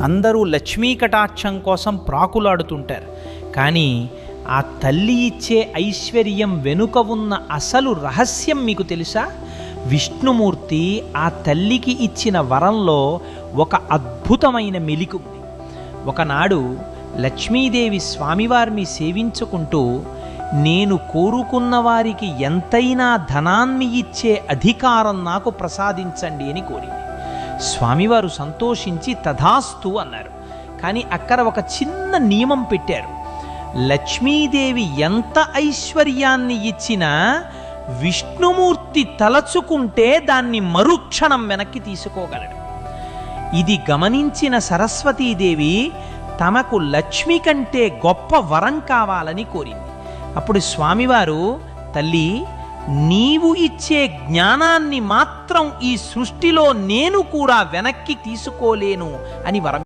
అందరూ లక్ష్మీ కటాక్షం కోసం ప్రాకులాడుతుంటారు. కానీ ఆ తల్లి ఇచ్చే ఐశ్వర్యం వెనుక ఉన్న అసలు రహస్యం మీకు తెలుసా? విష్ణుమూర్తి ఆ తల్లికి ఇచ్చిన వరంలో ఒక అద్భుతమైన మెలిక ఉంది. ఒకనాడు లక్ష్మీదేవి స్వామివారిని సేవించుకుంటూ, నేను కోరుకున్న వారికి ఎంతైనా ధనాన్ని ఇచ్చే అధికారం నాకు ప్రసాదించండి అని కోరింది. స్వామివారు సంతోషించి తథాస్తు అన్నారు. కానీ అక్కడ ఒక చిన్న నియమం పెట్టారు. లక్ష్మీదేవి ఎంత ఐశ్వర్యాన్ని ఇచ్చినా విష్ణుమూర్తి తలచుకుంటే దాన్ని మరుక్షణం వెనక్కి తీసుకోగలడు. ఇది గమనించిన సరస్వతీదేవి తమకు లక్ష్మి కంటే గొప్ప వరం కావాలని కోరింది. అప్పుడు స్వామివారు, తల్లి, నీవు ఇచ్చే జ్ఞానాన్ని మాత్రం ఈ సృష్టిలో నేను కూడా వెనక్కి తీసుకోలేను అని వరం